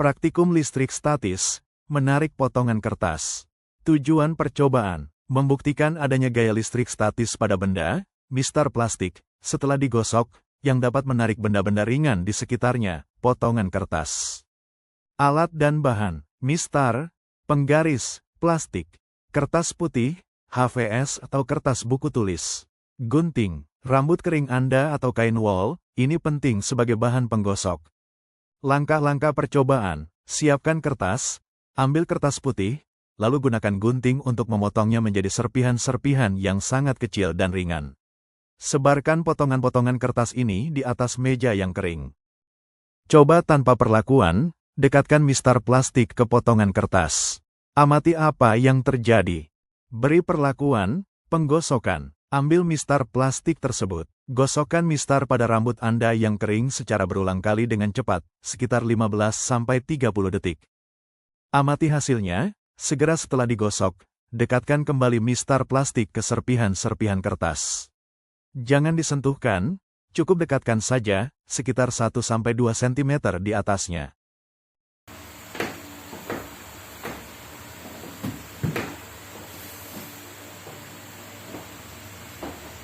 Praktikum listrik statis, menarik potongan kertas. Tujuan percobaan, membuktikan adanya gaya listrik statis pada benda, mistar plastik, setelah digosok, yang dapat menarik benda-benda ringan di sekitarnya, potongan kertas. Alat dan bahan, mistar, penggaris, plastik, kertas putih, HVS atau kertas buku tulis, gunting, rambut kering Anda atau kain wol, ini penting sebagai bahan penggosok. Langkah-langkah percobaan, siapkan kertas, ambil kertas putih, lalu gunakan gunting untuk memotongnya menjadi serpihan-serpihan yang sangat kecil dan ringan. Sebarkan potongan-potongan kertas ini di atas meja yang kering. Coba tanpa perlakuan, dekatkan mistar plastik ke potongan kertas. Amati apa yang terjadi. Beri perlakuan, penggosokan. Ambil mistar plastik tersebut. Gosokkan mistar pada rambut Anda yang kering secara berulang kali dengan cepat, sekitar 15-30 detik. Amati hasilnya, segera setelah digosok, dekatkan kembali mistar plastik ke serpihan-serpihan kertas. Jangan disentuhkan, cukup dekatkan saja, sekitar 1-2 cm di atasnya.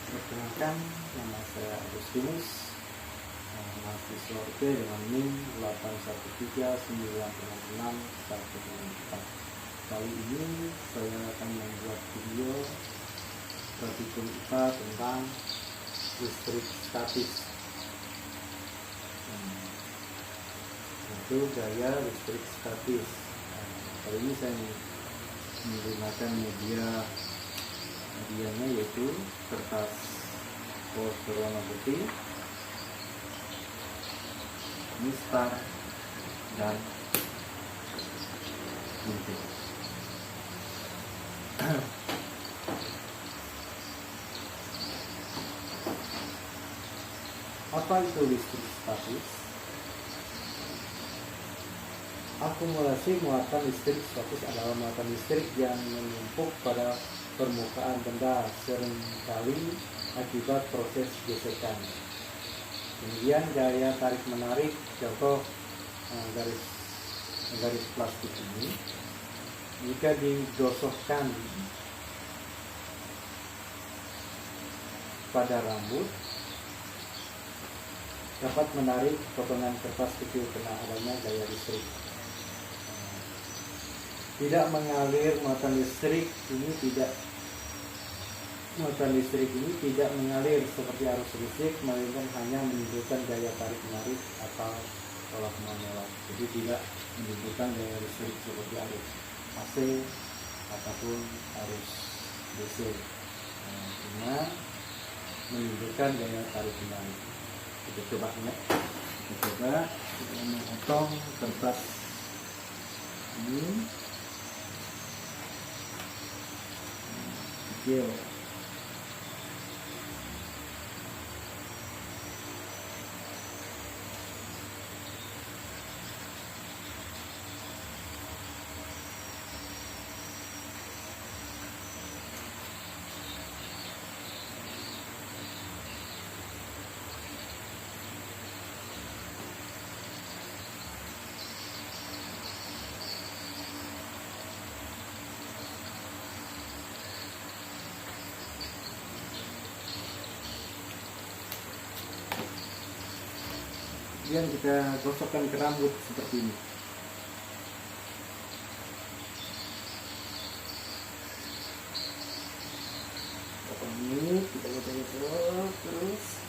Perkenalkan, nama saya Agustinus, mahasiswa UP dengan NIM 813966164. Kali ini saya akan membuat video praktikum IPA tentang listrik statis, yaitu gaya listrik statis. Kali ini saya menggunakan medianya yaitu kertas polos berwarna putih, mistar, dan gunting. Apa itu listrik statis? Akumulasi muatan listrik statis adalah muatan listrik yang menumpuk pada permukaan benda, seringkali akibat proses gesekan. Kemudian gaya tarik-menarik, contoh garis plastik ini, jika digosokkan pada rambut, dapat menarik potongan kertas kecil karena adanya gaya listrik. Tidak mengalir muatan listrik ini tidak mengalir seperti arus listrik, melainkan hanya menimbulkan gaya tarik menarik atau tolak menolak. Jadi tidak menimbulkan gaya listrik seperti arus AC ataupun arus DC. Cuma menimbulkan gaya tarik menarik. Kita coba kita memotong kertas ini kecil. Kemudian kita gosokkan ke rambut seperti ini. Potong ini, kita gosok terus.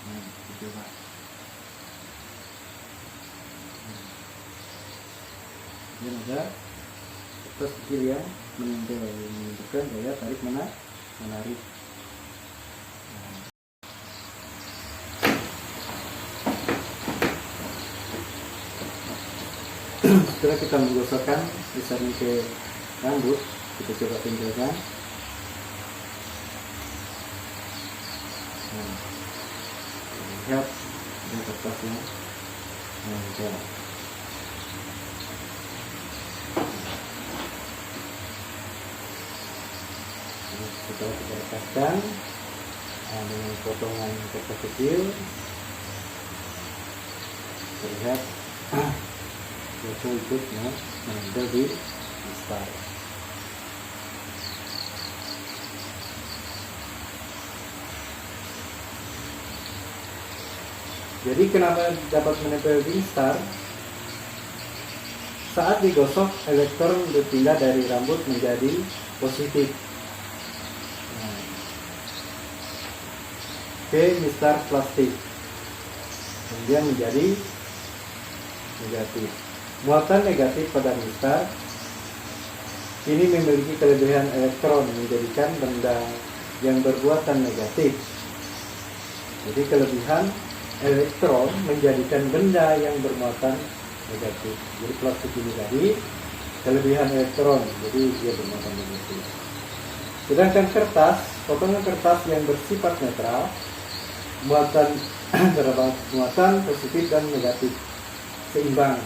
Kita coba. Kemudian ada kertas kecil yang menunjukkan gaya tarik menarik. Setelah kita menggosokkan misalnya ke rambut, kita coba tinggalkan. Lihat ada kertasnya menempel. Setelah kita rekatkan, Nah, dengan potongan kertas kecil terlihat Joshua ikut menempel di mistar. Jadi kenapa dapat menempel di mistar? Saat digosok, elektron berpindah dari rambut menjadi positif ke mistar plastik, kemudian menjadi negatif. Muatan negatif pada mistar ini memiliki kelebihan elektron menjadikan benda yang bermuatan negatif. Jadi kelebihan elektron menjadikan benda yang bermuatan negatif. Jadi plastik ini tadi kelebihan elektron, jadi dia bermuatan negatif. Sedangkan kertas, potongan kertas yang bersifat netral, muatan terdapat muatan positif dan negatif seimbang,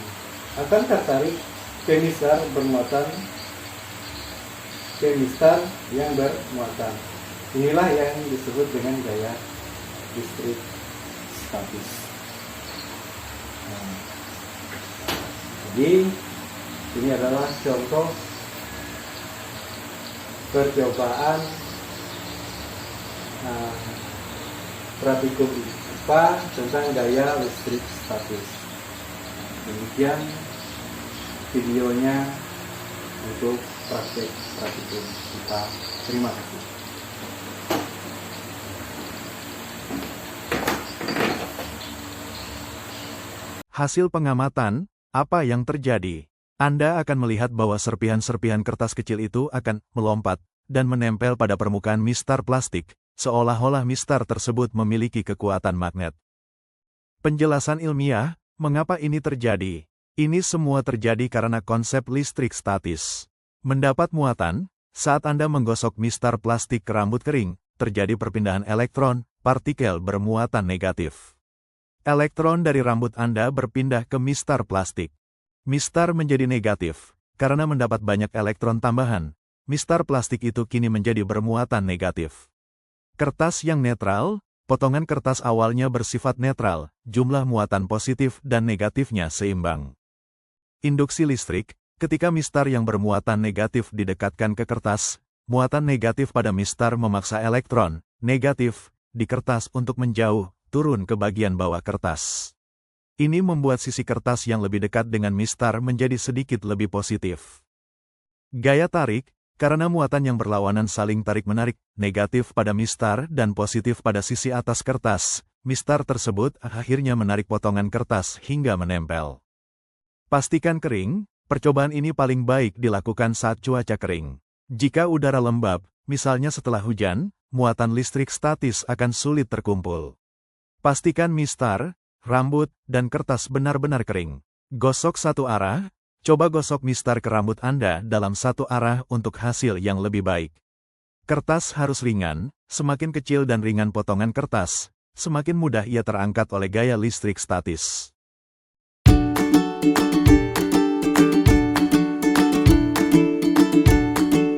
akan tertarik ke mistar bermuatan ke mistar yang bermuatan. Inilah yang disebut dengan gaya listrik statis. Jadi ini adalah contoh percobaan praktikum IPA tentang gaya listrik statis. Demikian videonya untuk praktik praktikum IPA. Terima kasih. Hasil pengamatan, apa yang terjadi? Anda akan melihat bahwa serpihan-serpihan kertas kecil itu akan melompat dan menempel pada permukaan mistar plastik, seolah-olah mistar tersebut memiliki kekuatan magnet. Penjelasan ilmiah, mengapa ini terjadi? Ini semua terjadi karena konsep listrik statis. Mendapat muatan, saat Anda menggosok mistar plastik ke rambut kering, terjadi perpindahan elektron, partikel bermuatan negatif. Elektron dari rambut Anda berpindah ke mistar plastik. Mistar menjadi negatif, karena mendapat banyak elektron tambahan. Mistar plastik itu kini menjadi bermuatan negatif. Kertas yang netral, potongan kertas awalnya bersifat netral, jumlah muatan positif dan negatifnya seimbang. Induksi listrik, ketika mistar yang bermuatan negatif didekatkan ke kertas, muatan negatif pada mistar memaksa elektron negatif di kertas untuk menjauh, turun ke bagian bawah kertas. Ini membuat sisi kertas yang lebih dekat dengan mistar menjadi sedikit lebih positif. Gaya tarik, karena muatan yang berlawanan saling tarik-menarik, negatif pada mistar dan positif pada sisi atas kertas, mistar tersebut akhirnya menarik potongan kertas hingga menempel. Pastikan kering, percobaan ini paling baik dilakukan saat cuaca kering. Jika udara lembab, misalnya setelah hujan, muatan listrik statis akan sulit terkumpul. Pastikan mistar, rambut, dan kertas benar-benar kering. Gosok satu arah, coba gosok mistar ke rambut Anda dalam satu arah untuk hasil yang lebih baik. Kertas harus ringan, semakin kecil dan ringan potongan kertas, semakin mudah ia terangkat oleh gaya listrik statis.